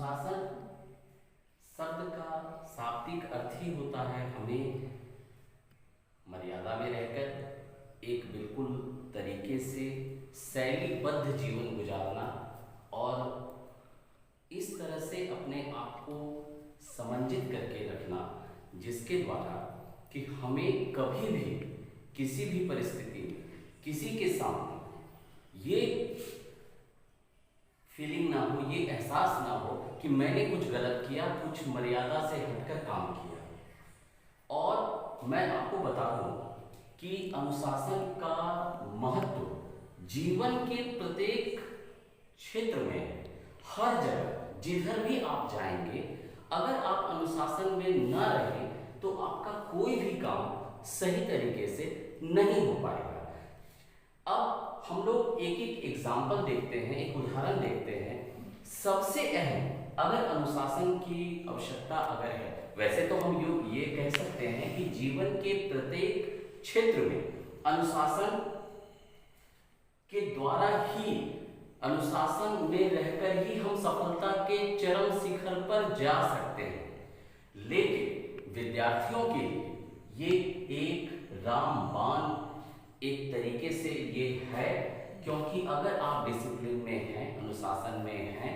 अनुशासन शब्द का शाब्दिक अर्थ ही होता है हमें मर्यादा में रहकर एक बिल्कुल तरीके से शैलीबद्ध जीवन गुजारना और इस तरह से अपने आप को समंजित करके रखना जिसके द्वारा कि हमें कभी भी किसी भी परिस्थिति में किसी के सामने ये फीलिंग ना हो, ये एहसास ना हो कि मैंने कुछ गलत किया, कुछ मर्यादा से हटकर काम किया। और मैं आपको बता दूं कि अनुशासन का महत्व जीवन के प्रत्येक क्षेत्र में, हर जगह जिधर भी आप जाएंगे, अगर आप अनुशासन में न रहे तो आपका कोई भी काम सही तरीके से नहीं हो पाएगा। अब हम लोग एक एक एग्जाम्पल देखते हैं, एक उदाहरण देखते हैं। सबसे अहम, अगर अनुशासन की आवश्यकता अगर है, वैसे तो हम ये कह सकते हैं कि जीवन के प्रत्येक क्षेत्र में अनुशासन के द्वारा ही, अनुशासन में रहकर ही हम सफलता के चरम शिखर पर जा सकते हैं। लेकिन विद्यार्थियों के लिए ये एक रामबाण एक तरीके से ये है, क्योंकि अगर आप डिसिप्लिन में हैं, अनुशासन में हैं,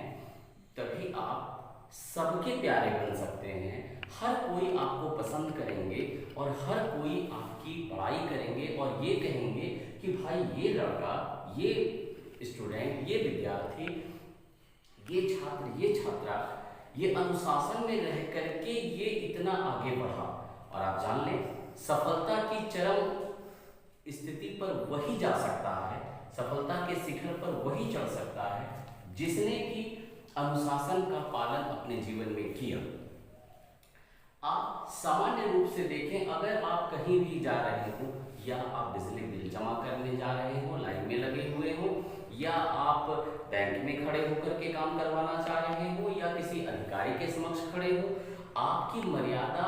तभी आप सबके प्यारे बन सकते हैं। हर कोई आपको पसंद करेंगे और हर कोई आपकी बड़ाई करेंगे और ये कहेंगे कि भाई ये लड़का, ये स्टूडेंट, ये विद्यार्थी, ये छात्र, ये छात्रा, ये अनुशासन में रह करके ये इतना आगे बढ़ा। और आप जान लें, सफलता की चरम स्थिति पर वही जा सकता है, सफलता के शिखर पर वही चढ़ सकता है जिसने कि अनुशासन का पालन अपने जीवन में किया। आप सामान्य रूप से देखें, अगर आप कहीं भी जा रहे हो, या आप बिजली बिल जमा करने जा रहे हो, लाइन में लगे हुए हो, या आप बैंक में खड़े होकर के काम करवाना चाह रहे हो, या किसी अधिकारी के समक्ष खड़े हो, आपकी मर्यादा,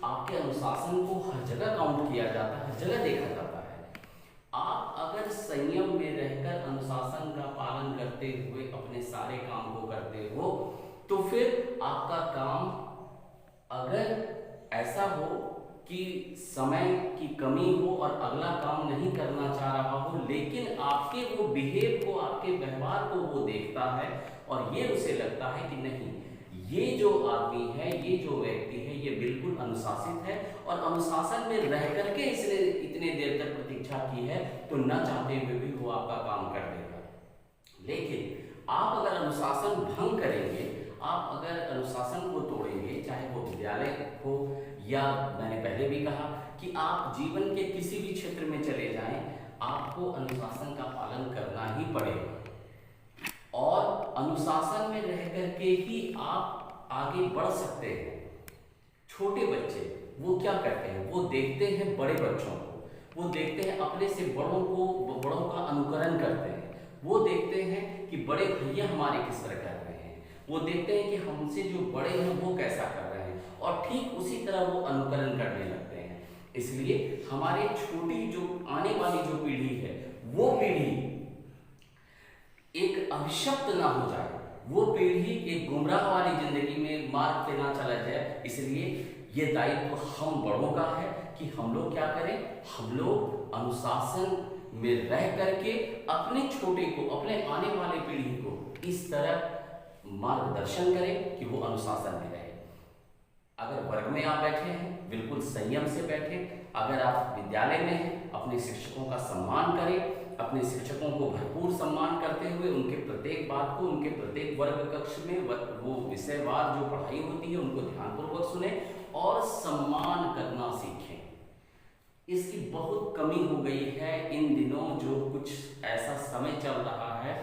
आपके अनुशासन को हर जगह काउंट किया जाता है, हर जगह देखा जाता है। आप अगर संयम में रहकर अनुशासन का पालन करते हुए अपने सारे काम को करते हो, तो फिर आपका काम अगर ऐसा हो कि समय की कमी हो और अगला काम नहीं करना चाह रहा हो, लेकिन आपके वो बिहेव को, आपके व्यवहार को वो देखता है और ये उसे लगता है कि नहीं, ये जो आदमी है, ये जो व्यक्ति है, ये बिल्कुल अनुशासित है और अनुशासन में रह करके इसने इतने देर तक प्रतीक्षा की है, तो न चाहते हुए भी वो आपका काम कर देगा। लेकिन आप अगर अनुशासन भंग करेंगे, आप अगर अनुशासन को तोड़ेंगे, चाहे वो विद्यालय हो या मैंने पहले भी कहा कि आप जीवन के किसी भी क्षेत्र में चले जाएं, आपको अनुशासन का पालन करना ही पड़ेगा। और अनुशासन में रह करके ही आप आगे बढ़ सकते हैं। छोटे बच्चे वो क्या करते हैं, वो देखते हैं बड़े बच्चों को, वो देखते हैं अपने से बड़ों का अनुकरण करते हैं, वो देखते हैं कि बड़े भैया हमारे किस तरह कर रहे हैं, वो देखते हैं कि हमसे जो बड़े हैं वो कैसा कर रहे हैं, और ठीक उसी तरह वो अनुकरण करने लगते हैं। इसलिए हमारे छोटी जो आने वाली जो पीढ़ी है, वो पीढ़ी एक अभिशप्त ना हो जाए, वो पीढ़ी एक गुमराह वाली जिंदगी में मार्ग पे ना चला जाए। इसलिए ये दायित्व हम बड़ों का है कि हम लोग क्या करें, हम लोग अनुशासन में रह करके अपने छोटे को, अपने आने वाले पीढ़ी को इस तरह मार्गदर्शन करें कि वो अनुशासन में रहे। अगर वर्ग में आप बैठे हैं, बिल्कुल संयम से बैठे। अगर आप विद्यालय में हैं, अपने शिक्षकों का सम्मान करें, अपने शिक्षकों को भरपूर सम्मान करते हुए उनके प्रत्येक बात को, उनके प्रत्येक वर्ग कक्ष में वो विषयवार जो पढ़ाई होती है उनको ध्यानपूर्वक सुने और सम्मान करना सीखें। इसकी बहुत कमी हो गई है इन दिनों। जो कुछ ऐसा समय चल रहा है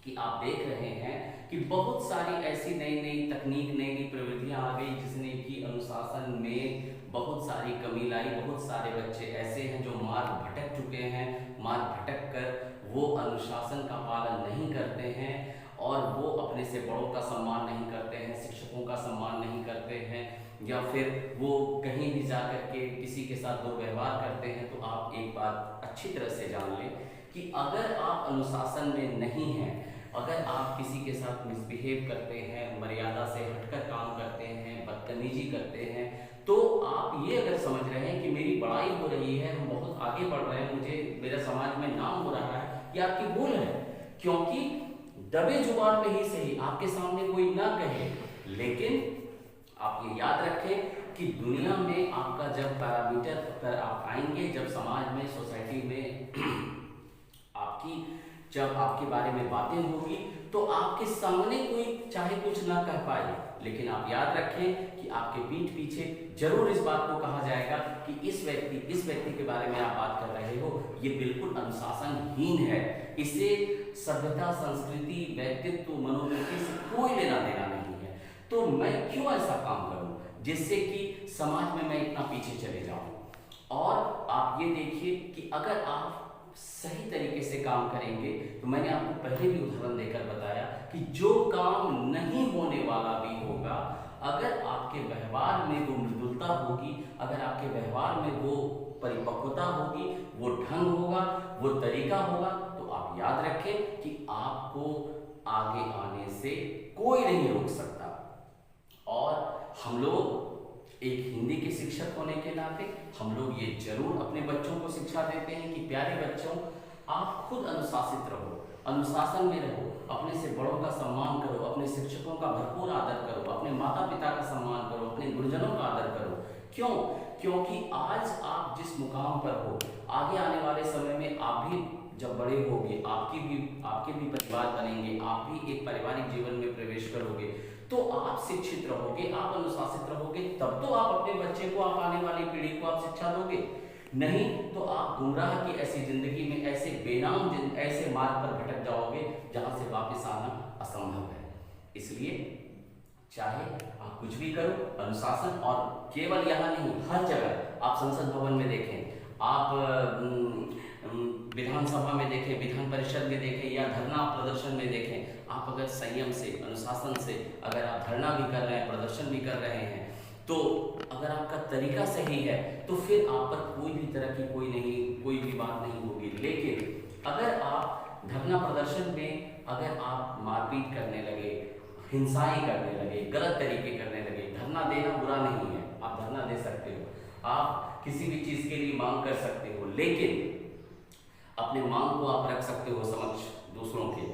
कि आप देख रहे हैं कि बहुत सारी ऐसी नई नई तकनीक, नई नई प्रवृत्तियां आ गई जिसने कि अनुशासन में बहुत सारी कमी लाई। बहुत सारे बच्चे ऐसे हैं जो मार्ग भटक चुके हैं, मार्ग भटक कर वो अनुशासन का पालन नहीं करते हैं और वो अपने से बड़ों का सम्मान नहीं करते हैं, शिक्षकों का सम्मान नहीं करते हैं, या फिर वो कहीं भी जा कर के किसी के साथ दुर्व्यवहार करते हैं। तो आप एक बात अच्छी तरह से जान लें कि अगर आप अनुशासन में नहीं हैं, अगर आप किसी के साथ मिसबिहेव करते हैं, मर्यादा से हटकर काम करते हैं, बदतमीजी करते हैं, तो आप ये अगर समझ रहे हैं कि मेरी बड़ाई हो रही है, हम बहुत आगे बढ़ रहे हैं, मुझे मेरा समाज में नाम हो रहा है, ये आपकी भूल है। क्योंकि दबे जुबान में ही सही, आपके सामने कोई ना कहे, लेकिन आप ये याद रखें कि दुनिया में आपका जब पैरामीटर पर आप आएंगे, जब समाज में, सोसाइटी में आपकी जब आपके बारे में बातें होगी, तो आपके सामने कोई चाहे कुछ ना कह पाए, लेकिन आप याद रखें कि आपके पीठ पीछे जरूर इस बात को कहा जाएगा कि इस व्यक्ति के बारे में आप बात कर रहे हो, ये बिल्कुल अनुशासनहीन है, इसे सभ्यता, संस्कृति, व्यक्तित्व, मनोवृत्ति से कोई लेना देना नहीं है। तो मैं क्यों ऐसा काम करूं जिससे कि समाज में मैं इतना पीछे चले जाऊं। और आप ये देखिए कि अगर आप सही तरीके से काम करेंगे, तो मैंने आपको पहले भी उदाहरण देकर बताया कि जो काम नहीं होने वाला भी होगा, अगर आपके व्यवहार में वो मृदुलता होगी, अगर आपके व्यवहार में वो परिपक्वता होगी, वो ढंग होगा, वो तरीका होगा, तो आप याद रखें कि आपको आगे आने से कोई नहीं रोक सकता। और हम लोग एक हिंदी के शिक्षक होने के नाते हम लोग ये जरूर अपने बच्चों को शिक्षा देते हैं कि प्यारे बच्चों, आप खुद अनुशासित रहो, अनुशासन में रहो, अपने से बड़ों का सम्मान करो, अपने शिक्षकों का भरपूर आदर करो, अपने माता पिता का सम्मान करो, अपने गुरुजनों का आदर करो। क्यों? क्योंकि आज आप जिस मुकाम पर हो, आगे आने वाले समय में आप भी जब बड़े होगे, आपके भी परिवार बनेंगे, आप भी एक पारिवारिक जीवन में प्रवेश करोगे, तो आप शिक्षित रहोगे, आप अनुशासित रहोगे, तब तो आप अपने बच्चे को, आप आने वाली पीढ़ी को आप शिक्षा दोगे। नहीं तो आप गुमराह की ऐसी जिंदगी में, ऐसे बेनाम ऐसे मार्ग पर भटक जाओगे जहां से वापस आना असंभव है। इसलिए चाहे आप कुछ भी करो, अनुशासन, और केवल यहाँ नहीं, हर जगह आप संसद भवन में देखें, आप विधानसभा में देखें, विधान परिषद में देखें, या धरना प्रदर्शन में देखें, आप अगर संयम से, अनुशासन से अगर आप धरना भी कर रहे हैं, प्रदर्शन भी कर रहे हैं, तो अगर आपका तरीका सही है, तो फिर आप पर कोई भी तरह की कोई भी बात नहीं होगी। लेकिन अगर आप धरना प्रदर्शन में अगर आप मारपीट करने लगे, हिंसाएं करने लगे, गलत तरीके करने लगे, धरना देना बुरा नहीं है, आप धरना दे सकते हो, आप किसी भी चीज के लिए मांग कर सकते हो, लेकिन अपने मांग को आप रख सकते हो समक्ष दूसरों के,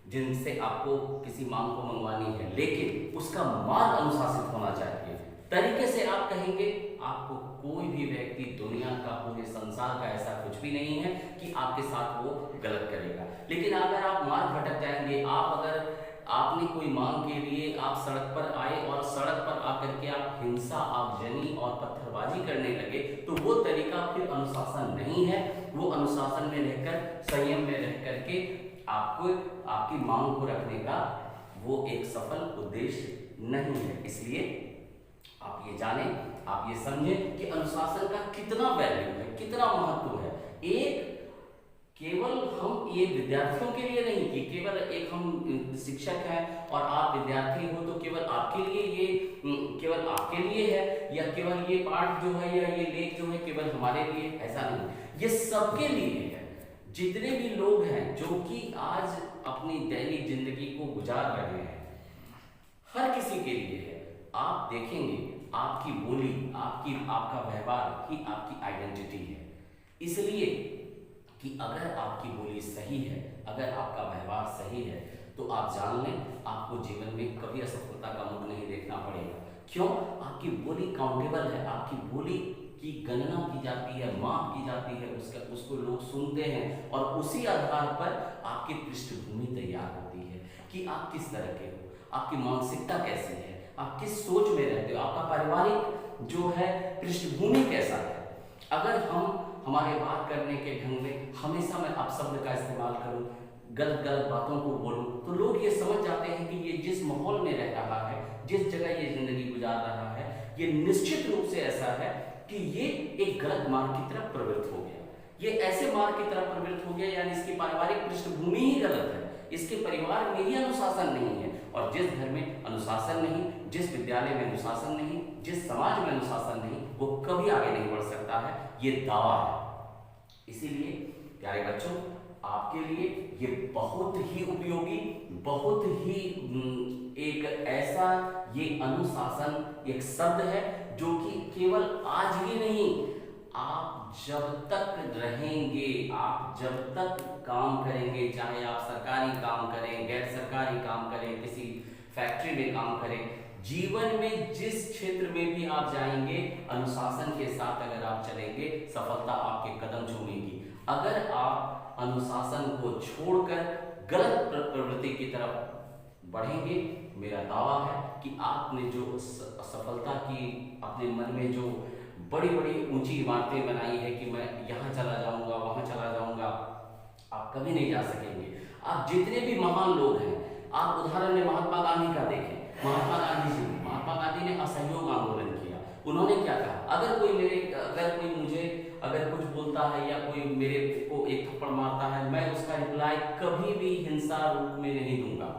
जिनसे आपको किसी मांग को मंगवानी है, लेकिन उसका मार्ग अनुशासित होना चाहिए। तरीके से आप कहेंगे, आपको कोई भी व्यक्ति दुनिया का, पूरे संसार का ऐसा कुछ भी नहीं है कि आपके साथ वो गलत करेगा। लेकिन अगर आप मार्ग भटक जाएंगे, अगर आपने कोई मांग के लिए आप सड़क पर आए और सड़क पर आकर के आप हिंसा, आगजनी और पत्थरबाजी करने लगे, तो वो तरीका फिर अनुशासन नहीं है। वो अनुशासन में रहकर, संयम में रह करके आपको आपकी मांग को रखने का वो एक सफल उद्देश्य नहीं है। इसलिए आप ये जानें, आप ये समझें कि अनुशासन का कितना वैल्यू है, कितना महत्व है। एक केवल हम ये विद्यार्थियों के लिए नहीं कि केवल एक हम शिक्षक हैं और आप विद्यार्थी हो तो केवल आपके लिए ये केवल आपके लिए है, या केवल ये पाठ जो है या ये लेख जो है केवल हमारे लिए, ऐसा नहीं, ये सबके लिए है। जितने भी लोग हैं जो कि आज अपनी दैनिक जिंदगी को गुजार रहे हैं, हर किसी के लिए है। आप देखेंगे आपकी बोली, आपका व्यवहार ही आपकी आइडेंटिटी है। इसलिए कि अगर आपकी बोली सही है, अगर आपका व्यवहार सही है, तो आप जान लें आपको जीवन में कभी असफलता का मुख नहीं देखना पड़ेगा। क्यों? आपकी बोली काउंटेबल है, आपकी बोली की गणना की जाती है, माप की जाती है, उसको लोग सुनते हैं और उसी आधार पर आपकी पृष्ठभूमि तैयार होती है कि आप किस तरह के हो, आपकी मानसिकता कैसी है, आप किस सोच में रहते हो, आपका पारिवारिक जो है पृष्ठभूमि कैसा है। अगर हमारे बात करने के ढंग में हमेशा मैं अपशब्द का इस्तेमाल करूं, गलत बातों को बोलूं, तो लोग ये समझ जाते हैं कि ये जिस माहौल में रह रहा है, जिस जगह ये जिंदगी गुजार रहा है, ये निश्चित रूप से ऐसा है कि ये एक गलत मार्ग की तरफ प्रवृत्त हो गया, ये ऐसे मार्ग की तरफ प्रवृत्त हो गया, यानी इसकी पारिवारिक पृष्ठभूमि ही गलत है, इसके परिवार में ही अनुशासन नहीं है। और जिस घर में अनुशासन नहीं, जिस विद्यालय में अनुशासन नहीं, जिस समाज में अनुशासन नहीं, वो कभी आगे नहीं बढ़ सकता है, ये दावा है। इसीलिए प्यारे बच्चों, आपके लिए ये बहुत ही उपयोगी, बहुत ही एक ऐसा ये अनुशासन एक शब्द है जो कि केवल आज ही नहीं, आप जब तक रहेंगे, आप जब तक काम करेंगे, चाहे आप सरकारी काम करें, गैर सरकारी काम करें, किसी फैक्ट्री में काम करें, जीवन में जिस क्षेत्र में भी आप जाएंगे, अनुशासन के साथ अगर आप चलेंगे, सफलता आपके कदम चूमेगी। अगर आप अनुशासन को छोड़कर गलत प्रवृत्ति की तरफ बढ़ेंगे, मेरा दावा है कि आपने जो सफलता की अपने मन में जो बड़ी बड़ी ऊंची इमारतें बनाई है कि मैं यहाँ चला जाऊंगा, वहां चला जाऊंगा, आप कभी नहीं जा सकेंगे। आप जितने भी महान लोग हैं, आप उदाहरण में महात्मा गांधी का देखें। महात्मा गांधी ने असहयोग आंदोलन किया। उन्होंने क्या कहा, अगर कोई मुझे अगर कुछ बोलता है या कोई मेरे को एक थप्पड़ मारता है, मैं उसका रिप्लाई कभी भी हिंसा रूप में नहीं दूंगा।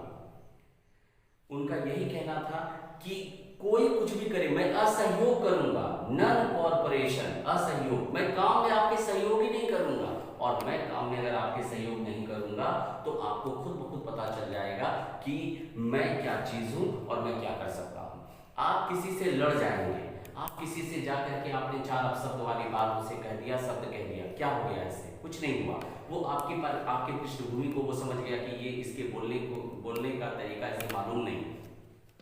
उनका यही कहना था कि कोई कुछ भी करे, मैं असहयोग करूंगा, नॉन कॉर्पोरेशन, असहयोग। मैं काम में आपके सहयोग ही नहीं करूंगा, और मैं काम में अगर आपके सहयोग नहीं करूंगा तो आपको खुद ब खुद पता चल जाएगा कि मैं क्या चीज हूं और मैं क्या कर सकता हूं। आप किसी से लड़ जाएंगे, आप किसी से जाकर के आपने 4 अपशब्द वाली बात उसे कह दिया, शब्द कह दिया, क्या हो गया इससे? कुछ नहीं हुआ। वो आपकी पृष्ठभूमि को वो समझ गया कि ये इसके बोलने का तरीका इसे मालूम नहीं।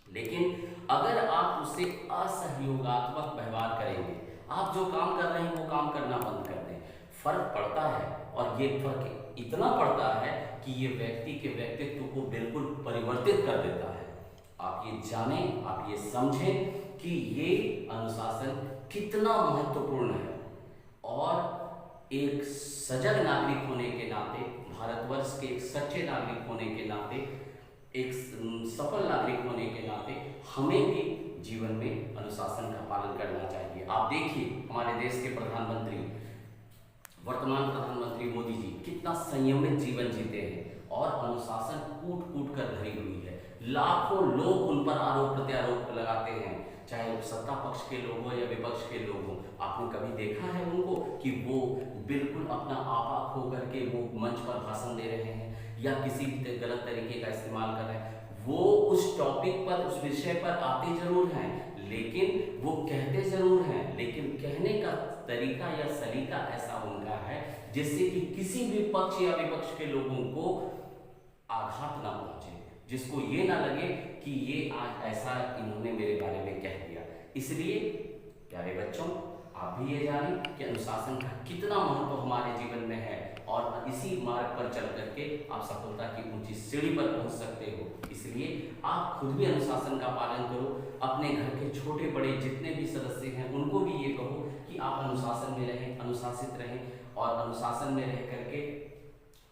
लेकिन अगर आप उससे असहयोगात्मक व्यवहार करेंगे, आप जो काम कर रहे हैं वो काम करना बंद कर दें, फर्क पड़ता है। और ये फर्क इतना पड़ता है कि ये व्यक्ति के व्यक्तित्व को बिल्कुल परिवर्तित कर देता है। आप ये जानें, आप ये समझें कि ये अनुशासन कितना महत्वपूर्ण है। और एक सजग नागरिक होने के नाते, भारतवर्ष के एक सच्चे नागरिक होने के नाते, एक सफल नागरिक होने के नाते हमें भी जीवन में अनुशासन का पालन करना चाहिए। आप देखिए हमारे देश के प्रधानमंत्री, वर्तमान प्रधानमंत्री मोदी जी कितना संयमित जीवन जीते हैं, और अनुशासन कूट कूट कर भरी हुई है। लाखों लोग उन पर आरोप प्रत्यारोप लगाते हैं, चाहे वो सत्ता पक्ष के लोग हो या विपक्ष के लोग हो। आपने कभी देखा है उनको कि वो बिल्कुल अपना आपा खो करके वो मंच पर भाषण दे रहे हैं या किसी भी गलत तरीके का इस्तेमाल कर रहे हैं? वो उस टॉपिक पर, उस विषय पर आते जरूर हैं, लेकिन वो कहते जरूर हैं, लेकिन कहने का तरीका या सलीका ऐसा उनका है जिससे कि किसी भी पक्ष या विपक्ष के लोगों को आघात ना पहुंचे, जिसको ये ना लगे कि ये आज ऐसा इन्होंने मेरे बारे में कह दिया। इसलिए प्यारे बच्चों, आप भी ये जानें कि अनुशासन का कितना महत्व हमारे जीवन में है, और इसी मार्ग पर चल करके आप सफलता की ऊंची सीढ़ी पर पहुंच सकते हो। इसलिए आप खुद भी अनुशासन का पालन करो। अपने घर के छोटे बड़े जितने भी सदस्य हैं उनको भी ये कहो कि आप अनुशासन में रहें, अनुशासित रहें, और अनुशासन में रह करके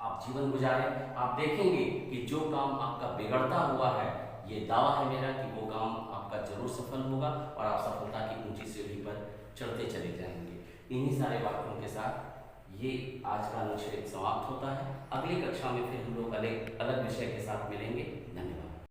आप जीवन गुजारें। आप देखेंगे कि जो काम आपका बिगड़ता हुआ है, ये दावा है मेरा कि वो काम आपका जरूर सफल होगा और आप सफलता की ऊंची सीढ़ी पर चढ़ते चले जाएंगे। इन्हीं सारे वाक्यों के साथ ये आज का अनुच्छेद समाप्त होता है। अगली कक्षा में फिर हम लोग अलग अलग विषय के साथ मिलेंगे।